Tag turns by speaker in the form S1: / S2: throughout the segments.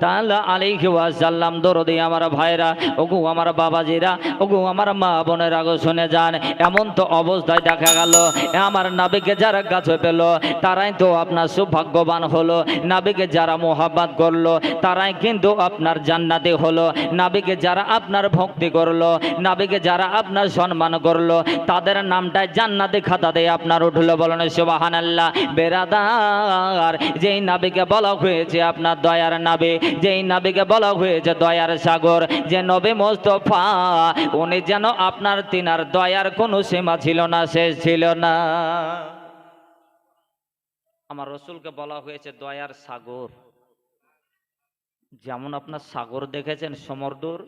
S1: তাআলা আলাইহি ওয়াসাল্লাম দরদি আমার ভাইরা ওগো আমার বাবাজিরা ওগো আমার মা বোনেরা গো শুনে যান। এমন তো অবস্থায় দেখা গেল আমার নবীকে যারা কাছে পেল তারাই তো আপনার সৌভাগ্যবান হলো, নবীকে যারা মোহাব্বত করলো তারাই কিন্তু আপনার জান্নাতি হলো, নবীকে যারা আপনার ভক্তি করলো, নবীকে যারা আপনার সম্মান করলো তাদের নামটাই জান্নাতি খাতাতে আপনার উঠলো। বলেন সুবহানাল্লাহ। বেরাদার, যেই নবীকে বলা হয়েছে আপনার দয়ার নবী, যেই নবীকে বলা হয়েছে দয়ার সাগর, যে নবী মুস্তাফা উনি যেন আপনার তিনার দয়ার কোনো সীমা ছিল না, শেষ ছিল না। আমার রসুলকে বলা হয়েছে দয়ার সাগর। যেমন আপনার সাগর দেখেছেন সমুদ্র,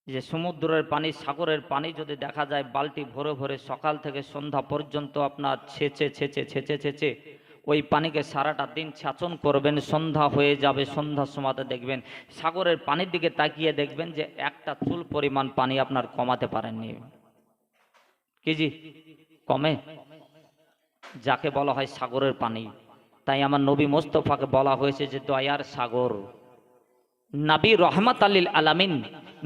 S1: যে সমুদ্রের পানি সাগরের পানি যদি দেখা যায় বালতি ভরে ভরে সকাল থেকে সন্ধ্যা পর্যন্ত আপনার ছেঁচে ছেঁচে ছেঁচে ছেঁচে ওই পানিকে সারাটা দিন ছাচন করবেন, সন্ধ্যা হয়ে যাবে, সন্ধ্যার সময়তে দেখবেন সাগরের পানির দিকে তাকিয়ে দেখবেন যে একটা চুল পরিমাণ পানি আপনার কমাতে পারেননি। কি জি কমে? যাকে বলা হয় সাগরের পানি। তাই আমার নবী মুস্তাফাকে বলা হয়েছে যে দয়ার সাগর। নবী রহমাত লিল আলামিন,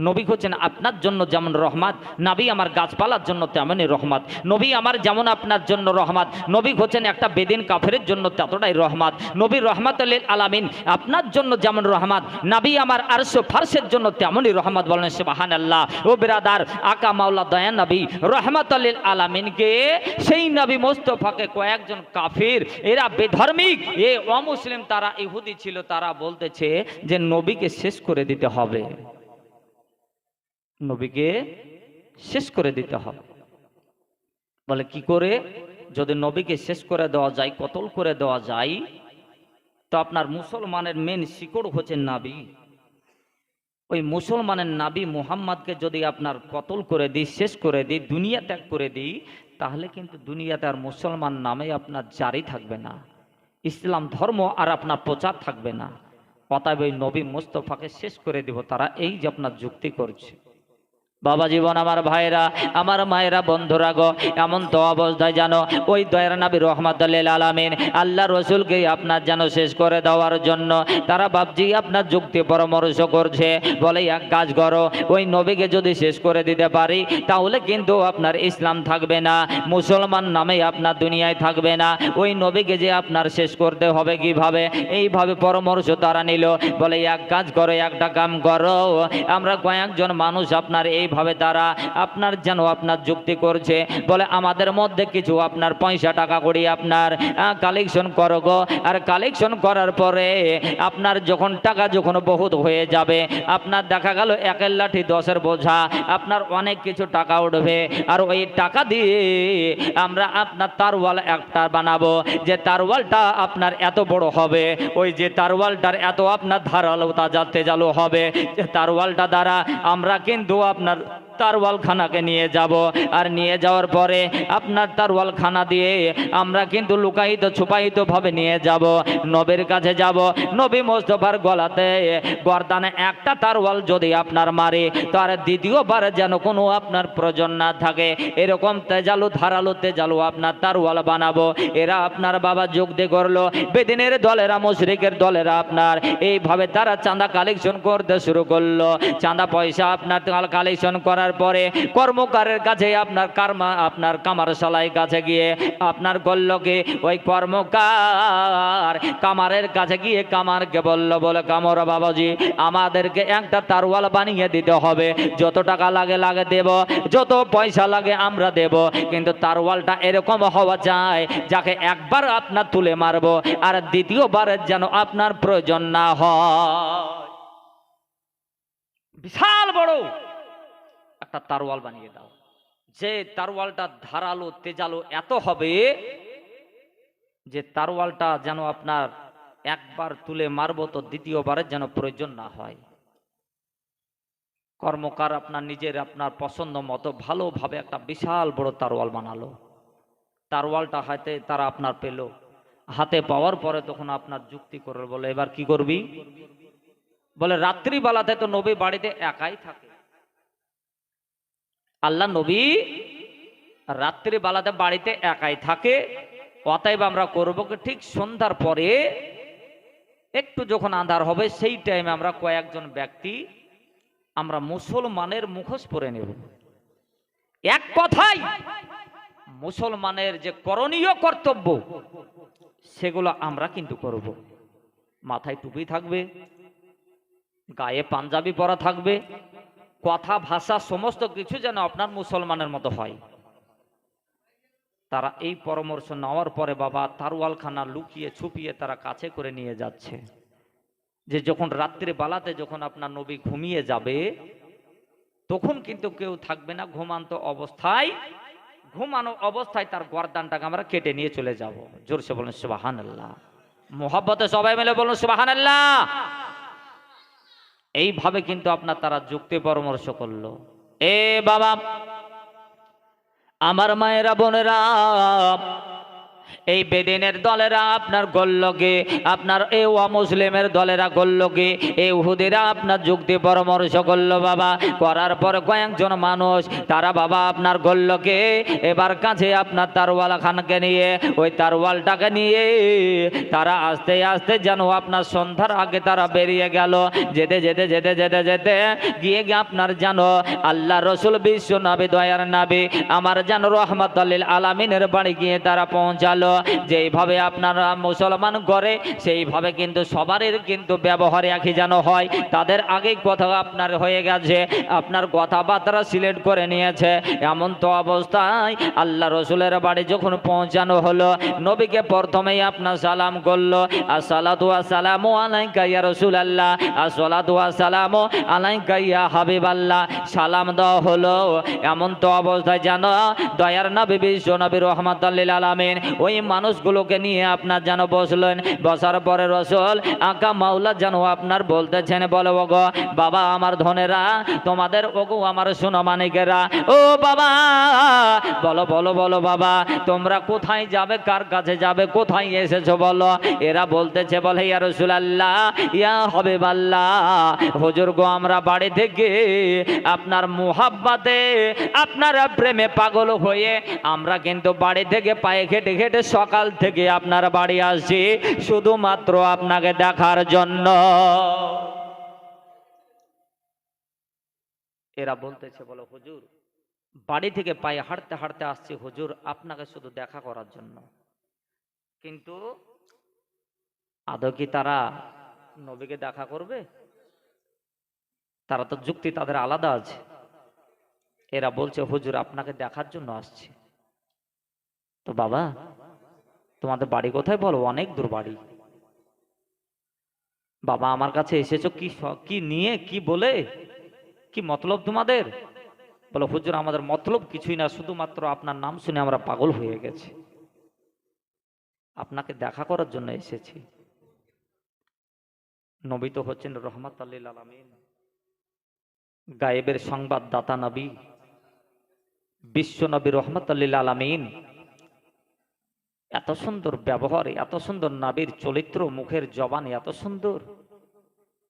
S1: নবী হচ্ছেন আপনার জন্য যেমন রহমত, নবী আমার গাছপালার জন্য তেমনই রহমত। নবী আমার যেমন আপনার জন্য রহমত, নবী হচ্ছেন একটা বেদিন কাফেরের জন্য ততটাই রহমত। নবী রহমাত লিল আলামিন আপনার জন্য যেমন রহমত, নবী আমার আরশ ফারশের জন্য তেমনই রহমত। বলেন সুবহানাল্লাহ। ও বিরাদার, আকা মাওলা দয়া নবী রহমাত লিল আলামিনকে, সেই নবী মুস্তাফাকে কয়েকজন কাফির, এরা বেধর্মিক, এ অমুসলিম, তারা ইহুদি ছিল, তারা বলতেছে যে নবীকে শেষ করে দিতে হবে, নবীকে শেষ করে দিতে হবে। বলে কি করে? যদি নবীকে শেষ করে দেওয়া যায়, কতল করে দেওয়া যায়, তো আপনার মুসলমানের মেন শিকড় হচ্ছে নবী। ওই মুসলমানের নবী মুহাম্মদকে যদি আপনার কতল করে দিই, শেষ করে দিই, দুনিয়া ত্যাগ করে দিই, তাহলে কিন্তু দুনিয়াতে আর মুসলমান নামে আপনার জারি থাকবে না, ইসলাম ধর্ম আর আপনার প্রচার থাকবে না। অতএব ওই নবী মুস্তাফাকে শেষ করে দিব, তারা এই যে আপনার যুক্তি করছে। বাবা জীবন, আমার ভাইরা, আমার মায়েরা, বন্ধুরা গো, এমন তো অবস্থায় জানো ওই দয়ার নবী রহমাতুল লিল আলামিন আল্লাহ রসুলকে আপনার যেন শেষ করে দেওয়ার জন্য তারা ভাবছি আপনার যুক্তি পরামর্শ করছে। বলে এক কাজ করো, ওই নবীকে যদি শেষ করে দিতে পারি তাহলে কিন্তু আপনার ইসলাম থাকবে না, মুসলমান নামে আপনার দুনিয়ায় থাকবে না। ওই নবীকে যে আপনার শেষ করতে হবে কিভাবে, এইভাবে পরামর্শ তারা নিল। বলে এক কাজ করো, একটা কাম করো, আমরা কয়েকজন মানুষ আপনার এইভাবে তারা আপনার যেন আপনার যুক্তি করছে। বলে আমাদের মধ্যে কিছু আপনার পয়সা টাকা করি আপনার কালেকশন করো গো, আর কালেকশন করার পরে আপনার যখন টাকা যখন বহুত হয়ে যাবে, আপনার দেখা গেল একের লাঠি দশের বোঝা, আপনার অনেক কিছু টাকা উঠবে। আর ওই টাকা দিয়ে আমরা আপনার তারওয়াল একটা বানাবো, যে তারওয়ালটা আপনার এত বড় হবে, ওই যে তারওয়ালটার এত আপনার ধারালো তেজালো হবে, যে তারওয়ালটা দ্বারা আমরা কিন্তু আপনার তারওয়াল খানাকে নিয়ে যাব। আর নিয়ে যাওয়ার পরে আপনার তারওয়াল খানা দিয়ে আমরা কিন্তু লুকায়িত ছুপায়িত ভাবে নিয়ে যাব, নবীর কাছে যাব। নবী মুস্তাফার গলাতে গর্দানে একটা তারওয়াল যদি আপনার মারে, তার দ্বিতীয়বার যেন কোনো আপনার প্রয়োজন না থাকে, এরকম তেজালু ধারালো তেজালু আপনার তারওয়াল বানাবো। এরা আপনার বাবা যুক্তি করলো, বেদিনের দলেরা, মুশরিকের দলেরা আপনার এইভাবে তারা চাঁদা কালেকশন করতে শুরু করলো। চাঁদা পয়সা আপনার কালেকশন করার পরে কর্মকারের কাছে আপনার কামার সালাই কাছে গিয়ে আপনার করলোকে ওই কর্মকার কামারের কাছে গিয়ে কামারকে বলে কামর বাবাজি আমাদেরকে একটা তারওয়াল বানিয়ে দিতে হবে, যত টাকা লাগে দেব, যত পয়সা লাগে আমরা দেব, কিন্তু তারওয়ালটা এরকম হওয়া চাই যাকে একবার আপনার তুলে মারবো আর দ্বিতীয়বারের যেন আপনার প্রয়োজন না হয়। বিশাল বড় একটা তারওয়াল বানিয়ে দাও, যে তারওয়ালটা ধারালো তেজালো এত হবে যে তারওয়ালটা যেন আপনার একবার তুলে মারবো তো দ্বিতীয়বারের যেন প্রয়োজন না হয়। কর্মকার আপনার নিজের আপনার পছন্দ মতো ভালোভাবে একটা বিশাল বড় তারওয়াল বানালো। তারওয়ালটা হাতে তারা আপনার পেল, হাতে পাওয়ার পরে তখন আপনার যুক্তি করে বলে এবার কি করবি? বলে রাত্রিবেলাতে তো নবী বাড়িতে একাই থাকে, আল্লাহ নবী রাত্রিবেলাতে বাড়িতে একাই থাকে, অতএব আমরা করবো কি ঠিক সন্ধ্যার পরে একটু যখন আঁধার হবে সেই টাইমে আমরা কয়েকজন ব্যক্তি আমরা মুসলমানের মুখোশ পরে নেব। এক কথায় মুসলমানের যে করণীয় কর্তব্য সেগুলো আমরা কিন্তু করব। মাথায় টুপি থাকবে, গায়ে পাঞ্জাবি পরা থাকবে, কথা ভাষা সমস্ত কিছু যেন আপনার মুসলমানের মতো হয়। তারা এই পরামর্শ নেওয়ার পরে বাবা তারওয়ালখানা লুকিয়ে ছুপিয়ে তারা কাছে করে নিয়ে যাচ্ছে, যে যখন রাত্রে বেলাতে যখন আপনার নবী ঘুমিয়ে যাবে তখন কিন্তু কেউ থাকবে না, ঘুমানো অবস্থায় তার গর্দানটাকে আমরা কেটে নিয়ে চলে যাব। জোরসে বলুন সুবহানাল্লাহ, মোহাব্বতে সবাই মিলে বলুন সুবহানাল্লাহ। এইভাবে কিন্তু আপনার তারা যুক্তি পরামর্শ করলো। এ বাবা, আমার মায়েরা বোনেরা, এই বেদিনের দলেরা আপনার গোল্লকে, আপনার এই অমুসলিমের দলেরা গোল্লকে, এই উহুদিরা আপনার যুক্তি পরামর্শ করলো বাবা। করার পর কয়েকজন মানুষ তারা বাবা আপনার গোল্লকে এবার কাছে আপনার তারওয়াল খানকে নিয়ে, ওই তারওয়ালটাকে নিয়ে তারা আস্তে আস্তে যেন আপনার সন্ধ্যার আগে তারা বেরিয়ে গেল। যেতে যেতে যেতে যেতে যেতে গিয়ে আপনার জানো আল্লাহ রসুল বিশ্ব নবী দয়ার নবী আমার যেন রহমতুল লিল আলামিনের বাড়ি গিয়ে তারা পৌঁছালো। যেইভাবে আপনারা মুসলমান করে সেইভাবে কিন্তু সবারই কিন্তু ব্যবহার একই যেন হয়। তাদের আগেই কথা আপনার হয়ে গেছে, আপনার কথাবার্তা সিলেক্ট করে নিয়েছে। এমন তো অবস্থায় আল্লাহ রসুলের বাড়ি যখন পৌঁছানো হলো, নবীকে প্রথমেই আপনার সালাম করলো, আসসালাতু ওয়াসসালামু আলাইকা ইয়া রাসূলুল্লাহ, আসসালাতু ওয়াসসালামু আলাইকা ইয়া হাবিবাল্লাহ। সালাম দেওয়া হলো। এমন তো অবস্থায় জানো দয়ার নবী বিশ্ব নবী রহমাতুল লিল আলামিন ওই মানুষগুলোকে নিয়ে আপনার যেন বসলেন। বসার পরে রসুল আকা মাওলা যেন আপনার বলতেছেন, বলো ওগো বাবা আমার ধনেরা, তোমাদের ওগো আমার সোনা মানিকেরা, ও বাবা বলো বলো বলো বাবা তোমরা কোথায় যাবে, কার কাছে যাবে, কোথায় এসেছো বলো। এরা বলতেছে বলে ইয়া রাসূলুল্লাহ ইয়া হাবিবাল্লাহ, হুজুর গো আমরা বাড়ি থেকে আপনার মুহাব্বতে আপনার প্রেমে পাগল হয়ে আমরা কিন্তু বাড়ি থেকে পায়ে হেঁটে হেঁটে সকাল থেকে আপনার বাড়ি আসছি শুধুমাত্র আপনাকে দেখার জন্য। এরা বলতেছে বলো হুজুর বাড়ি থেকে পায়ে হাঁটতে হাঁটতে আসছি হুজুর আপনাকে শুধু দেখা করার জন্য। কিন্তু আদৌ কি তারা নবীকে দেখা করবে? তারা তো যুক্তি তাদের আলাদা আছে। এরা বলছে হুজুর আপনাকে দেখার জন্য আসছি। তো বাবা তোমাদের বাড়ি কোথায় বলো? অনেক দূর বাড়ি। বাবা আমার কাছে এসেছো কি নিয়ে, কি বলে, কি মতলব তোমাদের? বলো হুজুর আমাদের মতলব কিছুই না, শুধুমাত্র আপনার নাম শুনে আমরা পাগল হয়ে গেছি, আপনাকে দেখা করার জন্য এসেছি। নবী তো হচ্ছেন রহমাতুল লিল আলামিন, গায়েবের সংবাদদাতা নবী, বিশ্ব নবী রহমাতুল লিল আলামিন। এত সুন্দর ব্যবহার, এত সুন্দর নবীর চরিত্র, মুখের জবান এত সুন্দর,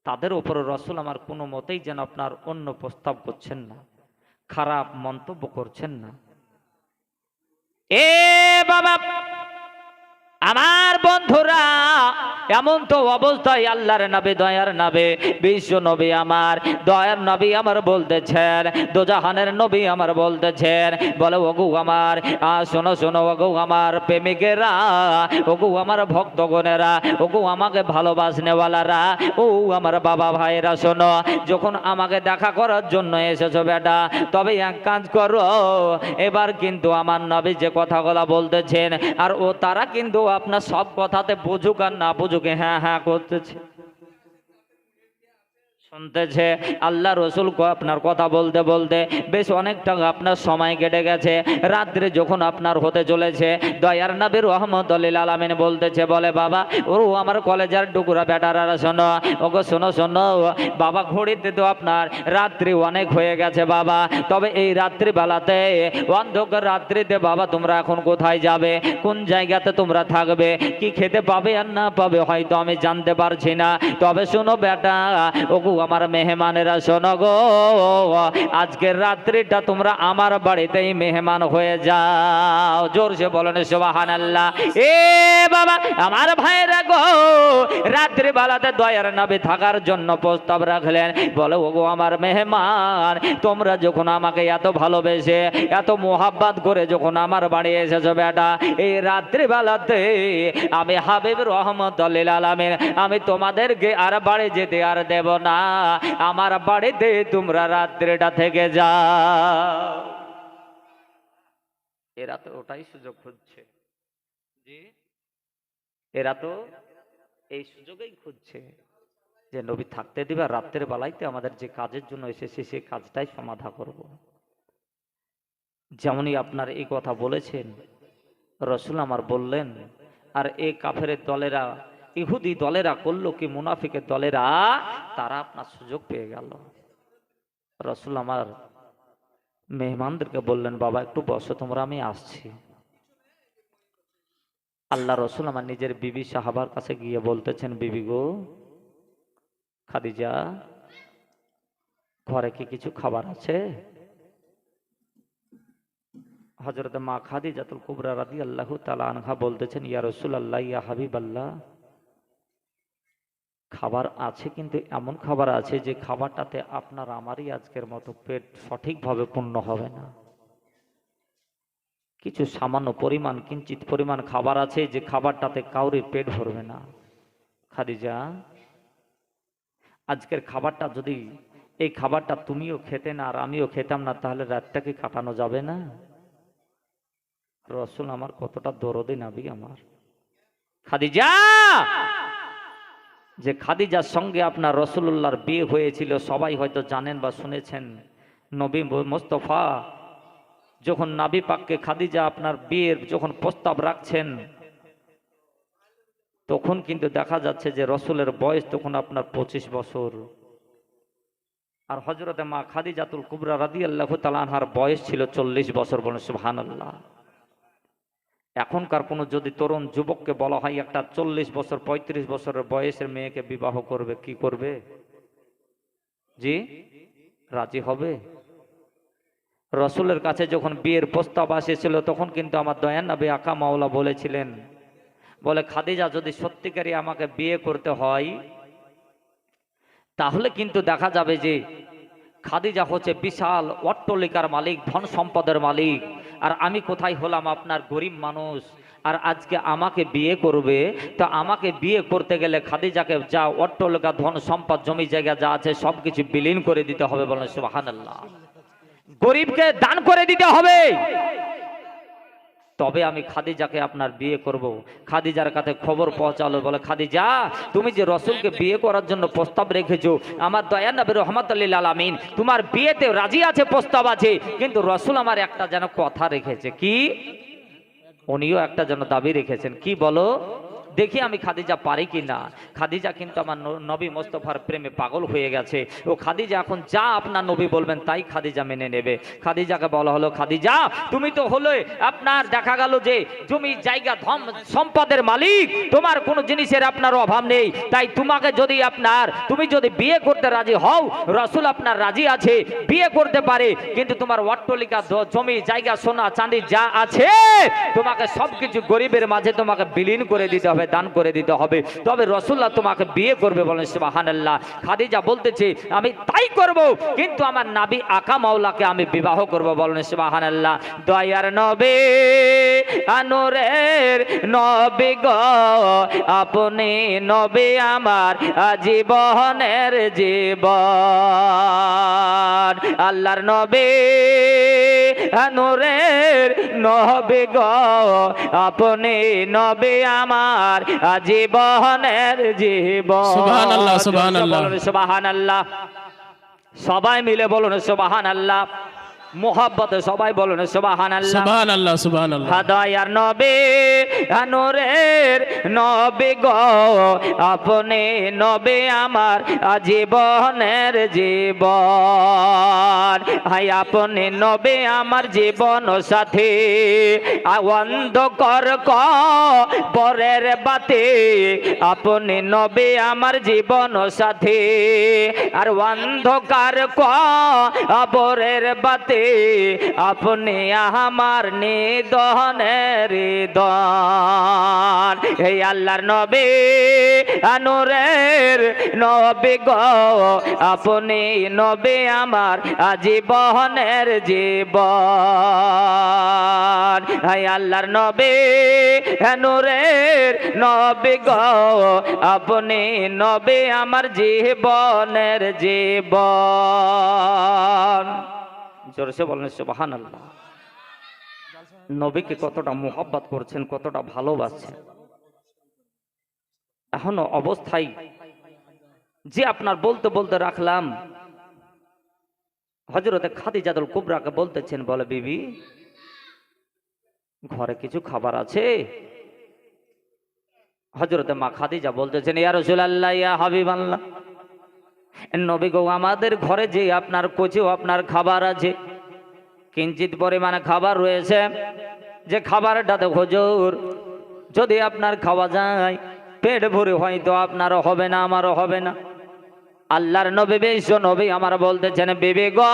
S1: তাদের উপর রসুল আমার কোনো মতেই যেন আপনার অন্য প্রস্তাব করছেন না, খারাপ মন্তব্য করছেন না। এ বাবা আমার বন্ধুরা, এমন তো অবস্থায় আল্লাহর নবী দয়ার নবী বিশ্ব নবী আমার দয়ার নবী আমার বলতেছেন, দোজাহানের নবী আমার বলতেছেন, বলে ওগো আমার শোনো শোনো ওগো আমার প্রেমিকেরা, ওগো আমার ভক্তগণেরা, ওগো আমাকে ভালোবাসনেওয়ালারা, ও আমার বাবা ভাইরা শোনো, যখন আমাকে দেখা করার জন্য এসেছো বেটা, তবে এক কাজ করো, এবার কিন্তু আমার নবী যে কথাগুলো বলতেছেন আর ও তারা কিন্তু আপনার সব কথাতে বুঝুক আর না বুঝুক হ্যাঁ হ্যাঁ করতেছে, শুনতেছে। আল্লাহ রসুল আপনার কথা বলতে বলতে বেশ অনেকটা আপনার সময় কেটে গেছে। রাত্রে যখন আপনার হতে চলেছে, দয়ার নবী রহমতুল লিল আলামিন বলতেছে, বলে বাবা ও আমার কলেজের টুকুরা বেটারা শোনো, ওগো শোনো শোনো বাবা, ঘড়িতে তো আপনার রাত্রি অনেক হয়ে গেছে বাবা, তবে এই রাত্রি বেলাতে অন্ধকার রাত্রিতে বাবা তোমরা এখন কোথায় যাবে, কোন জায়গাতে তোমরা থাকবে, কি খেতে পাবে আর না পাবে হয়তো আমি জানতে পারছি না, তবে শোনো বেটা, ওগো আমার মেহমানেরা শোনো গো, আজকের রাত্রিটা তোমরা আমার বাড়িতেই মেহমান হয়ে যাও। জোরসে বলেন সুবহানাল্লাহ। এ বাবা আমার ভাইরা গো, রাত্রি বেলাতে দয়ার নবী থাকার জন্য প্রস্তাব রাখলেন। বলে ওগো আমার মেহমান, তোমরা যখন আমাকে এত ভালোবেসে এত মোহাব্বত করে যখন আমার বাড়ি এসেছো বেটা, এই রাত্রি বেলাতে আমি হাবিব রহমতুল লিল আলামিন আমি তোমাদেরকে আর বাড়ি যেতে আর দেব না, আমার বাড়িতে তোমরা রাত্রিটা থেকে যাও। এরা তো ওটাই সুযোগ খুঁজছে, জি এরা তো এই সুযোগেই খুঁজছে যে নবী থাকতে দিবে, রাত্রের বেলাইতে আমাদের যে কাজের জন্য এসেছে সেই কাজটাই সমাধা করব। যেমনই আপনার এই কথা বলেছেন, রসুল আমার বললেন, আর এই কাফেরের দলেরা, ইহুদি দলেরা করলো কি, মুনাফিকের দলেরা, তারা আপনার সুযোগ পেয়ে গেল। রসুল আমার মেহমানদেরকে বললেন, বাবা একটু বসো তোমরা, আমি আসছি। আল্লাহ রসুল আমার নিজের বিবি সাহাবার কাছে গিয়ে বলতেছেন, বিবি গো খাদিজা, ঘরে কি কিছু খাবার আছে? হযরত মা খাদিজাতুল কুবরা রাদিয়াল্লাহু তাআলা আনহা বলতেছেন, ইয়া রাসূলুল্লাহ, ইয়া হাবিবাল্লাহ, খাবার আছে, কিন্তু এমন খাবার আছে যে খাবারটাতে আপনার আমারই আজকের মতো পেট সঠিকভাবে পূর্ণ হবে না। কিছু সামান্য পরিমাণ, কিঞ্চিত পরিমাণ খাবার আছে যে খাবারটাতে কাউরির পেট ভরবে না। খাদিজা, আজকের খাবারটা যদি, এই খাবারটা তুমিও খেতে না আর আমিও খেতাম না, তাহলে রাতটা কি কাটানো যাবে না? রসুল আমার কতটা দরদী নবী আমার। খাদিজা, যে খাদিজার সঙ্গে আপনার রসুলুল্লাহর বিয়ে হয়েছিল সবাই হয়তো জানেন বা শুনেছেন। নবী মুস্তাফা যখন নবী পাককে খাদিজা আপনার বিয়ের যখন প্রস্তাব রাখছেন, তখন কিন্তু দেখা যাচ্ছে যে রসুলের বয়স তখন আপনার 25 বছর, আর হযরতে মা খাদিজাতুল কুবরা রাদিয়াল্লাহু তাআলা আনহার বয়স ছিল 40 বছর। বলেন সুবহানাল্লাহ। এখনকার কোনো যদি তরুণ যুবককে বলা হয় একটা 40 বছর 35 বছরের বয়সের মেয়েকে বিবাহ করবে, কি করবে? জি রাজি হবে? রসুলের কাছে যখন বিয়ের প্রস্তাব আসেছিল তখন কিন্তু আমার দয়ান নবী আকা মাওলা বলেছিলেন, বলে খাদিজা যদি সত্যিকারই আমাকে বিয়ে করতে হয় তাহলে কিন্তু দেখা যাবে যে খাদিজা হচ্ছে বিশাল অট্টালিকার মালিক, ধন সম্পদের মালিক, আর আমি কোথায় হলাম আপনার গরিব মানুষ। আর আজকে আমাকে বিয়ে করবে, তো আমাকে বিয়ে করতে গেলে খাদিজাকে যা অট্টালিকা, ধন সম্পদ, জমি জায়গা যা আছে সবকিছু বিলীন করে দিতে হবে। বলেন সুবহানাল্লাহ। গরিবকে দান করে দিতে হবে, তবে আমি খাদিজাকে আপনার বিয়ে করব। খাদিজার কাছে খবর পৌঁছালো, বলে খাদিজা, তুমি যে রসুলকে বিয়ে করার জন্য প্রস্তাব রেখেছো, আমার দয়ার নবী রহমতুল লিল আলামিন তোমার বিয়েতে রাজি আছে, প্রস্তাব আছে, কিন্তু রসুল আমার একটা যেন কথা রেখেছে। কি? উনিও একটা যেন দাবি রেখেছেন। কি বলো দেখি, আমি খাদিজা পারি কি না। খাদিজা কিন্তু আমার নবী মোস্তফার প্রেমে পাগল হয়ে গেছে। ও খাদিজা এখন যা আপনার নবী বলবেন তাই খাদিজা মেনে নেবে। খাদিজাকে বলা হলো, খাদিজা তুমি তো হলো আপনার দেখা গেল যে জমি জায়গা ধন সম্পদের মালিক, তোমার কোনো জিনিসের আপনার অভাব নেই, তাই তোমাকে যদি তুমি যদি বিয়ে করতে রাজি হও, রসুল আপনার রাজি আছে, বিয়ে করতে পারে, কিন্তু তোমার অট্টালিকা, জমি জায়গা, সোনা চাঁদি যা আছে তোমাকে সবকিছু গরিবের মাঝে তোমাকে বিলীন করে দিতে হবে, দান করে দিতে হবে, তবে রাসূলুল্লাহ তোমাকে বিয়ে করবে। বলেন সুবহানাল্লাহ। খাদিজা বলতেছে আমি তাই করব, কিন্তু আমার নবী আকা মাওলাকে আমি বিবাহ করব। বলেন সুবহানাল্লাহ। দয়ার নবী আনুরের নবী গো, আপনি নবী আমার জীবনের জীবন। আল্লাহর নবী আনুরের নবী গো, আপনি নবী আমার জীবনের জীবন।
S2: সুবহানাল্লাহ, সুবহানাল্লাহ,
S1: সুবহানাল্লাহ। সবাই মিলে বলুন সুবহানাল্লাহ। মোহাব্বতে সবাই বলুন সুবহানাল্লাহ।
S2: সুবহানাল্লাহ সুবহানাল্লাহ।
S1: হাদায়ার নবী নূরের নবী গো, আপনি নবী আমার জীবনের জীবন, হাই আপনি নবী আমার জীবন সাথী। অন্ধকার কবরের বাতি, আপনি নবী আমার জীবন সাথী। আর অন্ধকার কবরের বাতি, আপনি আমার নিদনের দন। এই আল্লাহর নবী নূরের নবী গো, আপনি নবী আমার জীবনের জীবন। এই আল্লাহর নবী নূরের নবী গো, আপনি নবী আমার জীবনের জীবন। জোরসে বলেন সুবহানাল্লাহ। নবীকে কতটা মোহাব্বত করছেন, কতটা ভালোবাসছেন। এখনো অবস্থায় যে আপনার বলতে বলতে রাখলাম, হযরতে খাদিজাতুল কুবরাকে বলতেছেন, বলে বিবি ঘরে কিছু খাবার আছে? হযরতে মা খাদিজা বলতেছেন, ইয়া রাসূলুল্লাহ ইয়া হাবিবাল্লাহ, নবী গো আমাদের ঘরে যে আপনার কচু আপনার খাবার আছে, কিঞ্চিত পরিমাণে খাবার রয়েছে, যে খাবারটাতে হুজুর যদি আপনার খাওয়া যায় পেট ভরে হয়তো আপনারও হবে না আমারও হবে না। আল্লাহর নবী বিশ্ব নবী আমার বলতেছেন, বিবি গো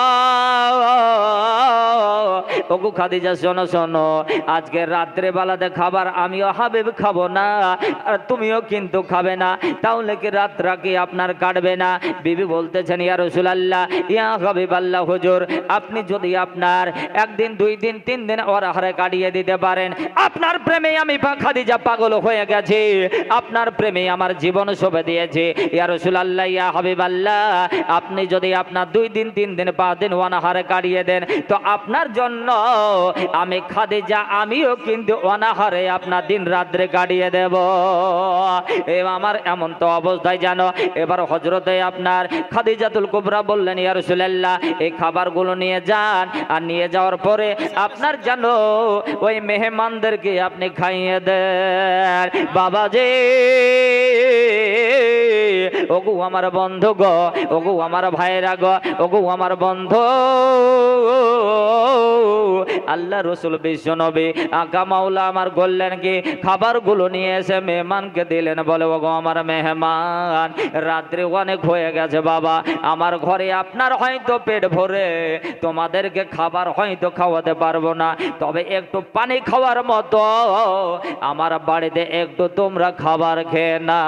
S1: ওগো খাদিজা শোনো শোনো, আজকে রাত্রে বেলাতে খাবার আমিও হাবিব খাবো না, আর তুমিও কিন্তু খাবে না, তাহলে কি রাতটা কি আপনার কাটবে না? বিবি বলতেছেন, ইয়া রাসূলুল্লাহ ইয়া হাবিবাল্লাহ, হুজুর আপনি যদি আপনার একদিন দুই দিন তিন দিন ওর হারে কাটিয়ে দিতে পারেন, আপনার প্রেমে আমি খাদিজা পাগল হয়ে গেছি, আপনার প্রেমে আমার জীবন সঁপে দিয়েছে। ইয়া রাসূলুল্লাহ ইয়া হাবিব আল্লাহ, আপনি যদি আপনার দুই দিন তিন দিন পাঁচ দিন অনাহারে কাটিয়ে দেন, তো আপনার জন্য আমি খাদিজা আমিও কিন্তু অনাহারে আপনার দিন রাত্রে কাটিয়ে দেব। আমার এমন তো অবস্থায় জানো, এবার হযরতে আপনার খাদিজাতুল কুবরা বললেন, ইয়া রাসূলুল্লাহ এই খাবারগুলো নিয়ে যান, আর নিয়ে যাওয়ার পরে আপনার জানো ওই মেহমানদেরকে আপনি খাইয়ে দেন। বাবাজি ওগো আমার বন্ধু গো, ওগো আমার ভাইরা গো, ওগো আমার বন্ধু, আল্লাহ রসুল বিশ্ব নবী আকা মাওলা আমার বললেন কি খাবারগুলো নিয়ে এসে মেহমানকে দিলেন। বলে ওগো আমার মেহমান, রাত্রি অনেক হয়ে গেছে বাবা, আমার ঘরে আপনার হয়তো পেট ভরে তোমাদেরকে খাবার হয়তো খাওয়াতে পারবো না, তবে একটু পানি খাওয়ার মতো আমার বাড়িতে একটু তোমরা খাবার খেয়ে না।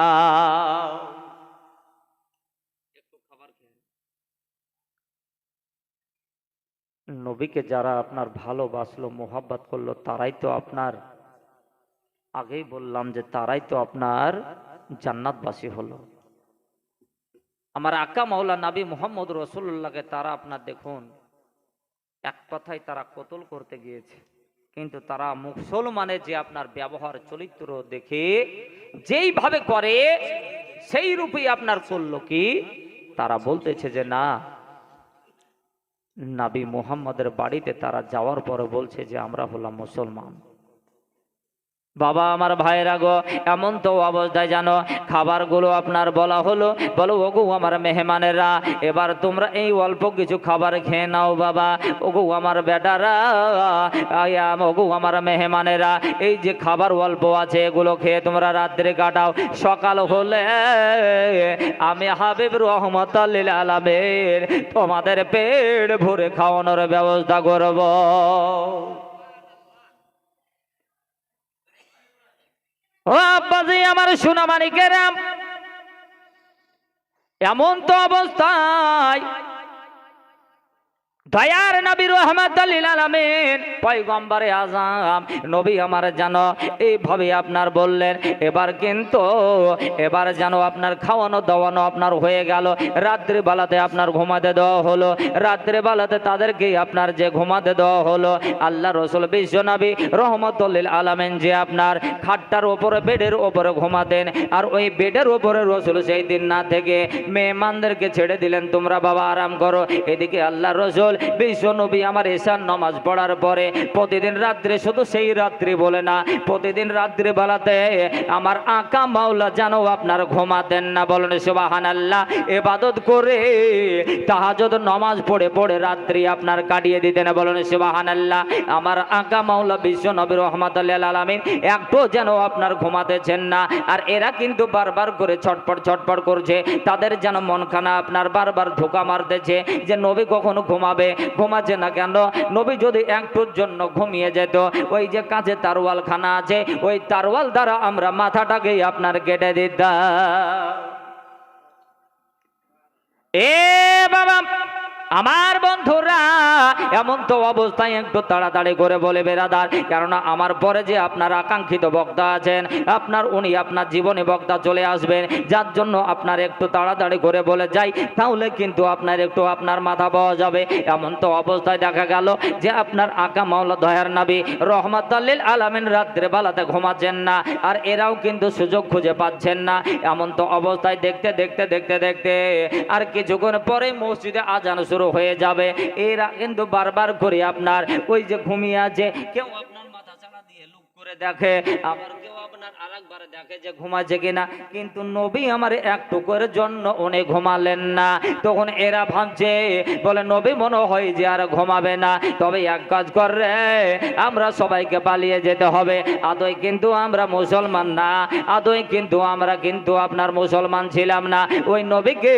S1: নবীকে যারা আপনার ভালোবাসলো মোহাব্বত করলো, তারাই তো আপনার, আগেই বললাম যে তারাই তো আপনার জান্নাতবাসী হলো। আমার আকা মাওলা নবী মুহাম্মদ রাসূলুল্লাহকে তারা আপনার দেখুন এক কথায় তারা কতল করতে গিয়েছে, কিন্তু তারা মুসলমানের যে আপনার ব্যবহার চরিত্র দেখে যেইভাবে করে সেই রূপেই আপনার করলো কি, তারা বলতেছে যে না, নবী মুহাম্মদের বাড়িতে তারা যাওয়ার পরে বলছে যে আমরা হলাম মুসলমান। বাবা আমার ভাইরা গো, এমন তো অবস্থায় জানো খাবারগুলো আপনার বলা হলো, বলো ওগো আমার মেহমানেরা এবার তোমরা এই অল্প কিছু খাবার খেয়ে নাও বাবা। ওগো আমার বেটারা, ওগো আমার মেহমানেরা, এই যে খাবার অল্প আছে এগুলো খেয়ে তোমরা রাত্রে কাটাও, সকাল হলে আমি হাবিব রহমতুল লিল আলামিন তোমাদের পেট ভরে খাওয়ানোর ব্যবস্থা করব। ও আব্বাজি আমার সোনা মানিকেরা, এমন তো অবস্থায় দয়ার নবী রহমাতুল লিল আলামিন পয়গম্বরে আযম নবী আমার জানো এইভাবে আপনার বললেন। এবার কিন্তু এবার জানো আপনার খাওয়ানো দাওয়ানো আপনার হয়ে গেল, রাত্রি বেলাতে আপনার ঘুমাতে দেওয়া হলো, রাত্রি বেলাতে তাদেরকে আপনার যে ঘুমাতে দেওয়া হলো, আল্লাহ রসুল বিশ্ব নবী রহমাতুল লিল আলামিন যে আপনার খাটটার ওপরে বেডের ওপরে ঘুমাতেন, আর ওই বেডের ওপরে রসুল সেই দিন না থেকে মেহমানদেরকে ছেড়ে দিলেন তোমরা বাবা আরাম করো। এদিকে আল্লাহ রসুল বিশ্ব নবী আমার এশার নামাজ পড়ার পরে প্রতিদিন রাত্রে, শুধু সেই রাত্রি বলে না, প্রতিদিন রাত্রি বেলাতে আমার আকা মাওলা যেন আপনার ঘুমাতেন না। বলেন সুবহানাল্লাহ। ইবাদত করে তাহাজ্জুদ নামাজ পড়ে পড়ে রাত্রি আপনার কাটিয়ে দিতেন। বলেন সুবহানাল্লাহ। আমার আকা মাওলা বিশ্ব নবী রাহমাতুল লিল আলামিন একটু যেন আপনার ঘুমাতেছেন না। আর এরা কিন্তু বারবার করে ছটপট ছটপট করছে, তাদের যেন মনখানা আপনার বারবার ধোঁকা মারতেছে যে নবী কখনো ঘুমাবে, ঘুমাচ্ছে না কেন? নবী যদি একটুর জন্য ঘুমিয়ে যেত, ওই যে কাছে তারওয়াল খানা আছে, ওই তারওয়াল দ্বারা আমরা মাথাটাকে আপনার কেটে দিতাম। এ বাবা আমার বন্ধুরা, এমন তো অবস্থায় একটু তাড়াতাড়ি করে বলে বেরাদার, কেননা আমার পরে যে আপনার আকাঙ্ক্ষিত বক্তা আছেন, উনি আপনার জীবনে বক্তা চলে আসবেন, যার জন্য আপনার একটু তাড়াতাড়ি করে বলে যাই, তাহলে কিন্তু আপনার একটু আপনার মাথা পাওয়া যাবে। এমন তো অবস্থায় দেখা গেল যে আপনার আকা মাওলা দয়ার নবী রাহমাতুল লিল আলামিন রাত্রে বেলাতে ঘুমাচ্ছেন না, আর এরাও কিন্তু সুযোগ খুঁজে পাচ্ছেন না। এমন তো অবস্থায় দেখতে দেখতে দেখতে দেখতে আর কিছুক্ষণ পরে মসজিদে আজান শুরু হয়ে যাবে। এরা কিন্তু বারবার করে আপনার ওই যে ঘুমিয়ে আছে, কেউ আপনার মাথা চাড়া দিয়ে লুক করে দেখে, আবার কেউ আপনার আরেকবারে দেখে যে ঘুমাচ্ছে কিনা, কিন্তু নবী আমার একটু করে জন্য উনি ঘুমালেন না। তখন এরা ভাবছে, বলে নবী মনে হয় যে আর ঘুমাবে না, তবে এক কাজ করে আমরা সবাইকে পালিয়ে যেতে হবে। আদৌ কিন্তু আমরা মুসলমান না, আদৌ কিন্তু আমরা কিন্তু আপনার মুসলমান ছিলাম না, ওই নবীকে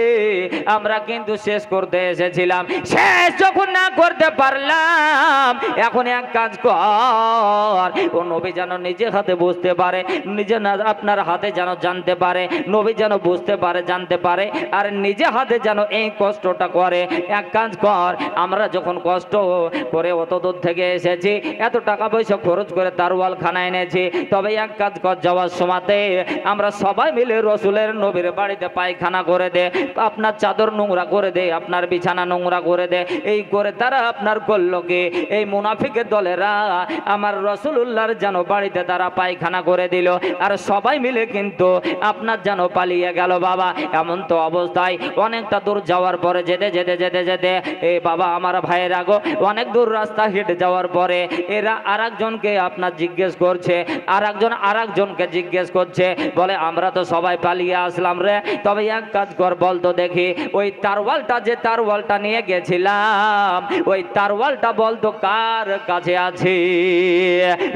S1: আমরা কিন্তু শেষ করতে এসেছিলাম। শেষ যখন না করতে পারলাম, এখন এক কাজ কর, ও নবী যেন নিজে হাতে বুঝতে পারে, নিজে না আপনার হাতে যেন জানতে পারে, নবী যেন বুঝতে পারে জানতে পারে, আর নিজে হাতে যেন এই কষ্টটা করে। এক কাজ কর, আমরা যখন কষ্ট করে অত দূর থেকে এসেছি, এত টাকা পয়সা খরচ করে তারওয়াল খানা এনেছি, তবে এক কাজ কর, যাওয়ার সময়তে আমরা সবাই মিলে রসুলের নবীর বাড়িতে পায়খানা করে দে, আপনার চাদর নোংরা করে দে, আপনার বিছানা নোংরা করে দে। এই করে তারা আপনার করলো কি, এই মুনাফিকের দলেরা আমার রাসূলুল্লাহর যেন বাড়িতে তারা পায়খানা করে দিল, আর সবাই মিলে কিন্তু আপনার যেন পালিয়ে গেল। বাবা এমন তো অবস্থায় অনেকটা দূর যাওয়ার পরে যেতে যেতে যেতে যেতে এই বাবা আমার ভাইয়ের আগো অনেক দূর রাস্তা হেঁটে যাওয়ার পরে এরা আরেকজনকে আপনার জিজ্ঞেস করছে, আরেকজনকে জিজ্ঞেস করছে, বলে আমরা তো সবাই পালিয়ে আসলাম রে, তবে এক কাজ কর বলতো দেখি, ওই তারওয়ালটা যে তারওয়ালটা নিয়ে গেছিলাম, ওই তারওয়ালটা বলতো কার কাছে আছে?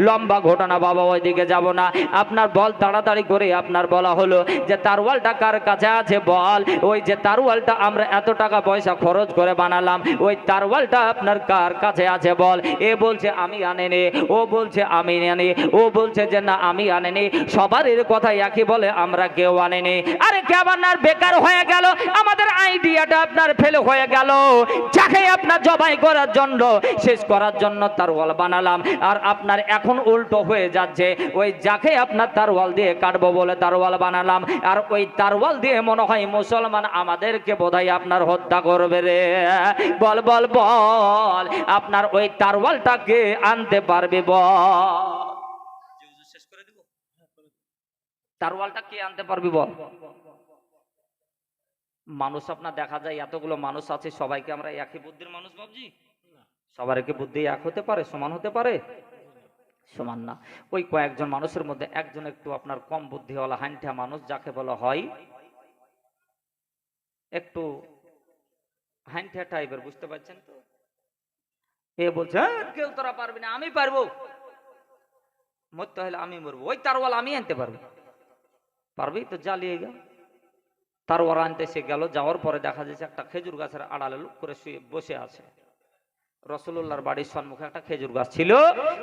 S1: লম্বা ঘটনা বাবা, ওইদিকে যাব না, আপনার বল তাড়াতাড়ি করে আপনার বলা হলো যে তারওয়ালটা কার কাছে আছে বল। ওই যে তারওয়ালটা আমরা এত টাকা পয়সা খরচ করে বানালাম, ওই তারওয়ালটা আপনার কার কাছে আছে বল। এ বলছে আমি আনিনি, ও বলছে আমি আনি, ও বলছে যে না আমি আনিনি, সবার এর কথা একই বলে আমরা কেউ আনিনি। আরে কেমন আর বেকার হয়ে গেল, আমাদের আইডিয়াটা আপনার ফেল হয়ে গেল। যাকে আপনার জবাই করার জন্য, শেষ করার জন্য তারওয়াল বানালাম, আর আপনার এখন উল্টো হয়ে যাচ্ছে, ওই যাকে আপনার তারওয়াল দিয়ে কাটবো বলে তারওয়াল বানালাম, আর ওই তারওয়াল দিয়ে মনে হয় মুসলমান আমাদেরকে বোধহয় আপনার হত্যা করবে রে। বল বল বল, আপনার ওই তারওয়ালটাকে আনতে পারবে বল? শেষ করে দিব, তারওয়ালটা কে আনতে পারবি বল? মানুষ আপনার দেখা যায় এতগুলো মানুষ আছে, সবাইকে আমরা একই বুদ্ধির মানুষ ভাবছি? সবার কি বুদ্ধি এক হতে পারে, সমান হতে পারে? সমান না। ওই কয়েকজন মানুষের মধ্যে একজন একটু আপনার কম বুদ্ধিওয়ালা হাইন্ঠা মানুষ, যাকে বলা হয় একটু হাইন্ঠা টাইপের, বুঝতে পারছেন তো? এ বলছে কেউ তোরা পারবি না, আমি পারবো, মরতে হলে আমি মরবো, ওই তারওয়াল আমি আনতে পারবো। পারবি তো জ্বালিয়ে গেল। তারওয়াল আনতে সে গেল, যাওয়ার পরে দেখা যাচ্ছে একটা খেজুর গাছের আড়ালে লুক করে শুয়ে বসে আছে। রাসূলুল্লাহর বাড়ির সম্মুখে একটা খেজুর গাছ ছিল,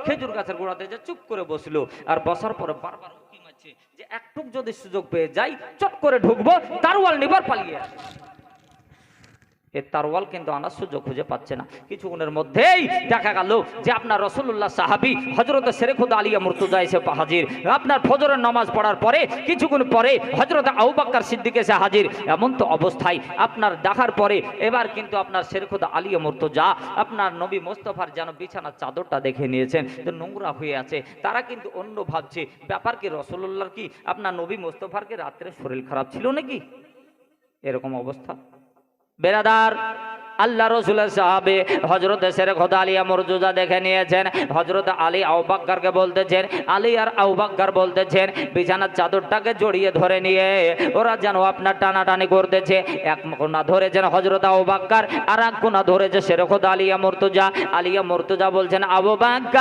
S1: খেজুর গাছের গোড়াতে যে চুপ করে বসলো, আর বসার পরে বারবার উকি মারছে যে একটুক যদি সুযোগ পেয়ে যাই চট করে ঢুকবো, তারওয়াল নিবার পালিয়ে আসে। এ তারওয়াল কিন্তু আনার সুযোগ খুঁজে পাচ্ছে না। কিছুক্ষণের মধ্যেই দেখা গেল যে আপনার রাসূলুল্লাহ সাহাবী হযরত শেরেখুদা আলিয়া মুর্তজা এসে হাজির। আপনার ফজরের নামাজ পড়ার পরে কিছুক্ষণ পরে হযরত আবু বকর সিদ্দিক এসে হাজির। এমন তো অবস্থায় আপনার দেখার পরে এবার কিন্তু আপনার শেরেখুদা আলিয়া মুর্তজা আপনার নবী মোস্তফার যেন বিছানার চাদরটা দেখে নিয়েছেন যে নোংরা হয়ে আছে। তারা কিন্তু অন্য ভাবছে, ব্যাপার কি রাসূলুল্লাহর কি আপনার নবী মোস্তফার কি রাত্রে শরীর খারাপ ছিল নাকি? এরকম অবস্থা। বেরাদার আল্লাহ রসুলের সাহাবী হযরত শেরে খোদা আলিয়া মুর্তজা দেখে নিয়েছেন। হযরত আলী আবু বকরকে বলতেছেন, আলী আর আবু বকর বলতেছেন, বিছানার চাদরটাকে জড়িয়ে ধরে নিয়ে ওরা যেন আপনার টানাটানি করতেছে। এক কোনা ধরেছেন হযরত আবু বকর, আর এক কোনা ধরেছে শেরে খোদা আলিয়া মুর্তজা। আলিয়া মুর্তজা বলছেন, আবু বকর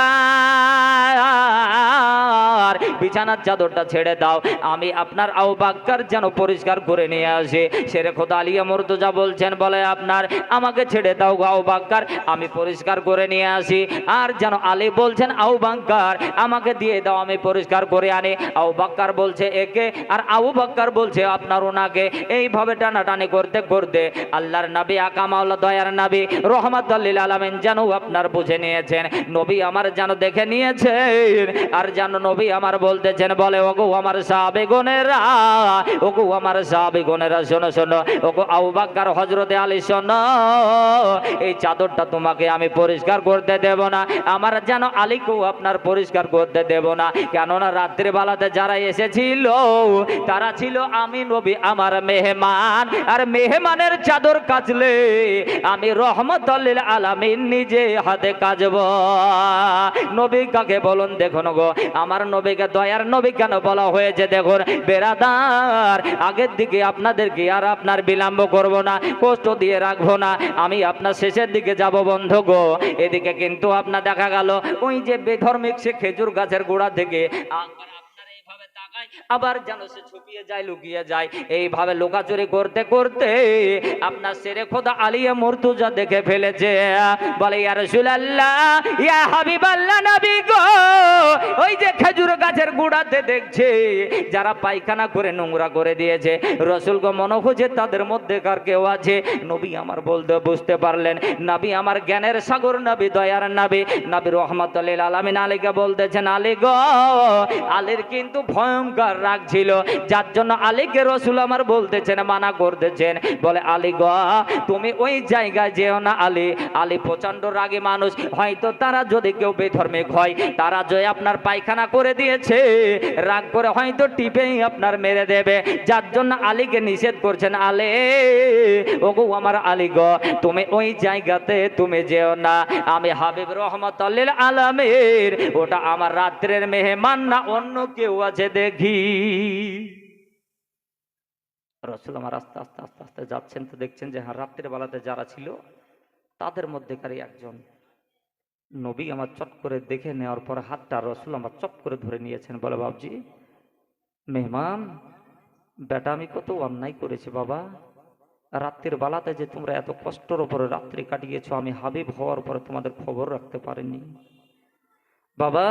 S1: বিছানার চাদরটা ছেড়ে দাও, আমি আপনার আবু বকর যেন পরিষ্কার করে নিয়ে আসি। শেরে খোদা আলিয়া মুর্তজা বলছেন, বলে আপনার আমাকে ছেড়ে দাও গো আবু বকর, আমি পরিষ্কার করে নিয়ে আসি। আর যেন আলী বলছেন, আবু বকর আমাকে দিয়ে দাও, আমি পরিষ্কার করে আনি। আবু বকর বলছে একে, আর আবু বকর বলছে আপনার ওনাকে। এইভাবে টানাটানি করতে করতে আল্লাহর নবী আকামাউল্লাহ দয়ার নবী রহমাতুল লিল আলামিন যেন আপনার বুঝে নিয়েছেন, নবী আমার যেন দেখে নিয়েছেন। আর যেন নবী আমার বলতেছেন, বলে ওগো আমার সাহাবীগণেরা, ওগো আমার সাহাবীগণেরা শোনো শোনো, ওগো আবু বকর হযরতে আলী শোনো, এই চাদরটা তোমাকে আমি পরিষ্কার করতে দেব না, আমার যেন আলীকেও আপনার পরিষ্কার করতে দেব না। কেননা রাত্রি বেলাতে যারা এসেছিল তারা ছিল আমি নবী আমার মেহমান, আর মেহমানের চাদর কাচলে আমি রহমাতুল লিল আলামিন নিজে হাতে কাচব। নবী কাকে বলুন দেখুন গো, আমার নবীকে দয়ার নবী কেন বলা হয়েছে দেখুন বেরাদার। আগের দিকে আপনাদেরকে আর আপনার বিলম্ব করব না, কষ্ট দিয়ে রাখবো না, আমি আপনার শেষের দিকে যাব বন্ধু গো। এদিকে কিন্তু আপনার দেখা গেল ওই যে বেধর্মিক সে খেজুর গাছের গোড়া থেকে আবার যেন সে ছুপিয়ে যায়, লুকিয়ে যায়। এইভাবে লোকাচুরি করতে করতে আপনার শেরে খোদা আলিয়া মুর্তজা দেখে ফেলেছে। বলে ইয়া রাসূলুল্লাহ, ইয়া হাবিবাল্লাহ নবী গো, ওই যে খেজুর গাছের গোড়াতে দেখছে যারা পায়খানা করে নোংরা করে দিয়েছে, রসুল গো মনে হচ্ছে তাদের মধ্যে কার কেউ আছে। নবী আমার বলতে বুঝতে পারলেন, নবী আমার জ্ঞানের সাগর, নবী দয়ার নবী, নবী রহমাতুল লিল আলামিন আলীকে বলতেছেন, আলী গো, আলীর কিন্তু ভয়ঙ্কর রাগ ছিল, যার জন্য আলীকে রসুল আমার বলতেছেন, মানা করতেছেন। বলে আলী গো তুমি ওই জায়গায় যেও না আলী, আলী প্রচন্ড রাগী মানুষ, হয়তো তারা যদি কেউ বেধর্মিক হয়, তারা যে আপনার পায়খানা করে দিয়েছে, রাগ করে হয়তো টিপেই আপনার মেরে দেবে, যার জন্য আলীকে নিষেধ করছেন। আলী ওগো আমার আলী গো, তুমি ওই জায়গাতে তুমি যেও না, আমি হাবিব রহমাতুল লিল আলামিন, ওটা আমার রাত্রের মেহমান না অন্য কেউ আছে দেখি। রসুল আমার আস্তে আস্তে আস্তে আস্তে যাচ্ছেন, তো দেখছেন যে হ্যাঁ রাত্রের বেলাতে যারা ছিল তাদের মধ্যেকারই একজন। নবী আমার চট করে দেখে নেওয়ার পর হাতটা রসুল আমার চপ করে ধরে নিয়েছেন। বলে বাবজি মেহমান বেটা, আমি কত অন্যায় করেছি বাবা, রাত্রির বেলাতে যে তোমরা এত কষ্টের উপরে রাত্রি কাটিয়েছো, আমি হাবিব হওয়ার পরে তোমাদের খবর রাখতে পারিনি বাবা,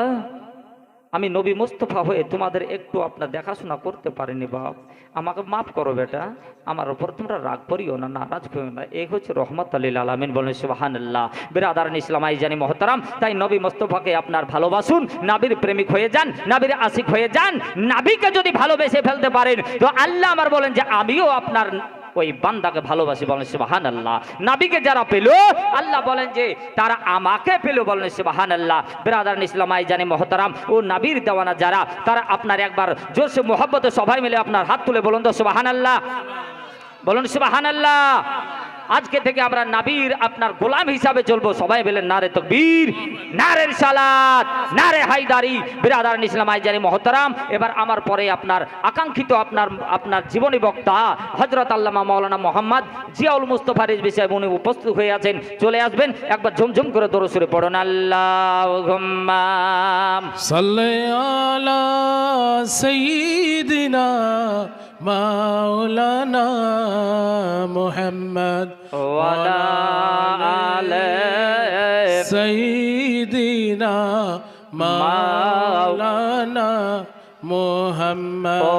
S1: আমি নবী মুস্তফা হয়ে তোমাদের একটু আপনার দেখাশোনা করতে পারিনি বাপ, আমাকে মাফ করো বেটা, আমার উপর তোমরা রাগ করিও না, নারাজ করিও না। এই হচ্ছে রহমাতুল লিল আলামিন। বলেন সুবহানাল্লাহ। বিরাদারান ইসলাম আইজানি মহতারাম, তাই নবী মুস্তফাকে আপনার ভালোবাসুন, নবীর প্রেমিক হয়ে যান, নবীর আশিক হয়ে যান। নবীকে যদি ভালোবেসে ফেলতে পারেন তো আল্লাহ আমার বলেন যে আমিও আপনার ওই বান্দাকে ভালোবাসি। বলেন সুবহানাল্লাহ। নবীকে যারা পেল আল্লাহ বলেন যে তারা আমাকে পেল। বলেন সুবহানাল্লাহ। বিরাদারান ইসলাম আইজানি মহতারাম, ও নবীর দেওয়ানা যারা, তারা আপনার একবার জোরসে মোহব্বতে সবাই মিলে আপনার হাত তুলে বলুন তো সুবহানাল্লাহ। বলুন সুবহানাল্লাহ। আজকে থেকে আমরা নবীর আপনার গোলাম হিসাবে চলবো। সবাই বলেন নারে তাকবীর, নারে রিসালাত, নারে হায়দারি। বিরাদারান ইসলাম আইজানি মহতারাম, এবার আমার পরে আপনার আকাঙ্ক্ষিত আপনার জীবনী বক্তা হযরত আল্লামা মাওলানা মোহাম্মদ জিয়াউল মুস্তাফা রিজভী সাহেব উনি উপস্থিত হয়ে আছেন, চলে আসবেন। একবার ঝুমঝুম করে দরুদ শরীফ পড়ুন। আল্লাহুম্মা
S2: সাল্লি আলা সাইয়্যিদিনা মাওলানা মুহাম্মদ
S1: ওয়া আলা আলি
S2: সাইয়্যিদিনা মাওলানা মুহাম্মদ।
S1: ও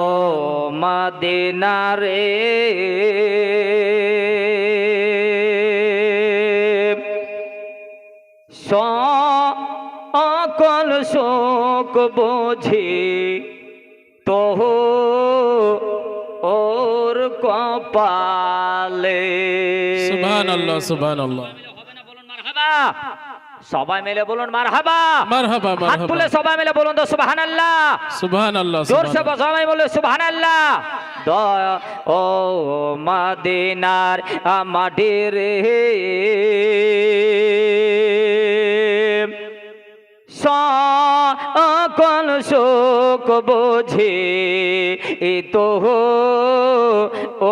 S1: মদিনা রে সকল শোক বুঝি তোহ ওর কপালে।
S2: সুবহানাল্লাহ সুবহানাল্লাহ।
S1: সবাই মিলে বলুন মারহাবা।
S2: মারহাবা
S1: হাত
S2: মারহাবা।
S1: তুলে সবাই মিলে বলুন তো সুবহানাল্লাহ।
S2: সুবহানাল্লাহ
S1: জোরসে সবাই বলে সুবহানাল্লাহ। দয়া ও মদিনার মাটি রে সকল সুখ বোঝে এ তো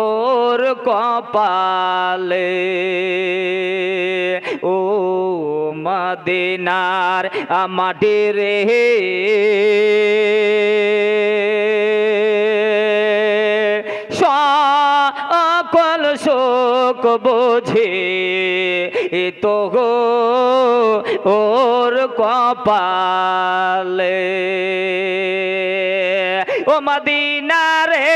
S1: ওর কপালে ও মদিনার মাটি রে সকল সুখ বোঝে এ তো ওর কপালে ও মদিনা রে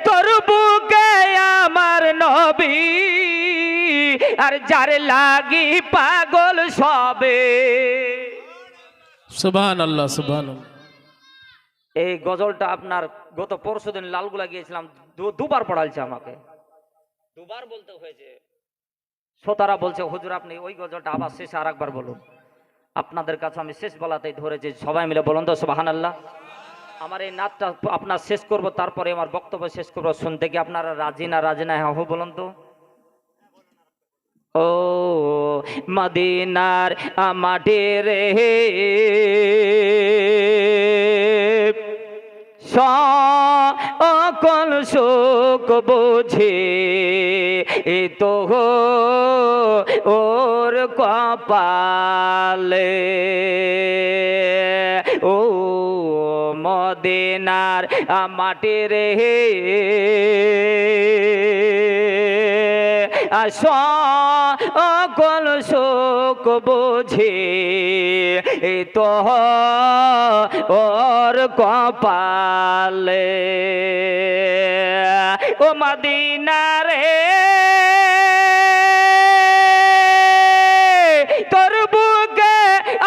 S1: তোর বুকে আমার নবী আর যার লাগি পাগল সবে
S2: সুবহানাল্লাহ সুবহানাল্লাহ।
S1: এই গজলটা আপনার গত পরশুদিন লালগুলা গিয়েছিলাম, দুবার পড়াইছে আমাকে, দুবার বলতে হয়েছে। শ্রোতারা বলছে হুজুর আপনি ওই গজলটা আবার শেষে আর একবার বলুন। আপনাদের কাছে আমি শেষ বলাতেই ধরেছি, সবাই মিলে বলুন তো সুবহানাল্লাহ। আমার এই নাচটা আপনার শেষ করব, তারপরে আমার বক্তব্য শেষ করবো। শুনতে কি আপনারা রাজি না হ্যাঁ বলুন তো। ও মদিনার মাটি রে সকল সুখ বোঝে এ তো ওর কপালে ও মদিনার মাটি রে সকল সুখ বোঝে এ তো ওর কপালে ও মদিনা রে তোর বুকে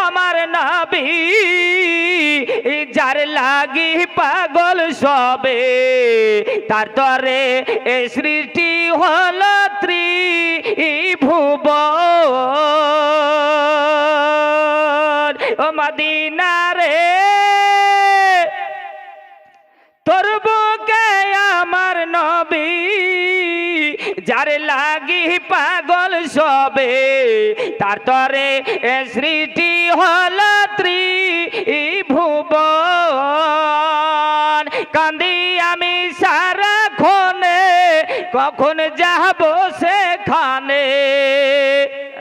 S1: আমার নবী যার লাগি পাগল সবে তার তরে এ সৃষ্টি হল ত্রিভুবন ও মদিনা রে তোর বুকে আমার নবী যার লাগি পাগল সবে তার তরে এ সৃষ্টি হল ত্রিভুবন কান্দি আমি সারাক্ষণে কখন যাব সেখানে।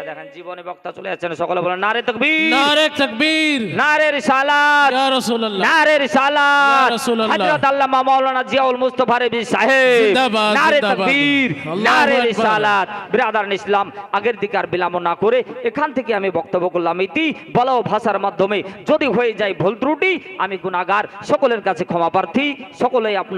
S1: দেখেন জীবনে বক্তা চলে যাচ্ছেন, সকলে বলেন নারে তাকবীর,
S2: নারে তাকবীর,
S1: নারে রিসালাত,
S2: ইয়া রাসূলুল্লাহ,
S1: নারে রিসালাত,
S2: ইয়া রাসূলুল্লাহ,
S1: হযরত আল্লামা মাওলানা জিয়াউল মুস্তাফা রেবি সাহেব,
S2: জিন্দাবাদ,
S1: নারে
S2: জিন্দাবাদ,
S1: তাকবীর,
S2: আল্লাহু
S1: নারে
S2: আকবার।
S1: রিসালাত। বিরাদারান ইসলাম, আগের দিকে আর বিলম্ব না করে এখান থেকে আমি বক্তব্য করলাম ইতি বলা ও ভাষার মাধ্যমে। যদি হয়ে যায় ভুল ত্রুটি আমি গুনাহগার, সকলের কাছে ক্ষমা প্রার্থী। সকলেই আপনার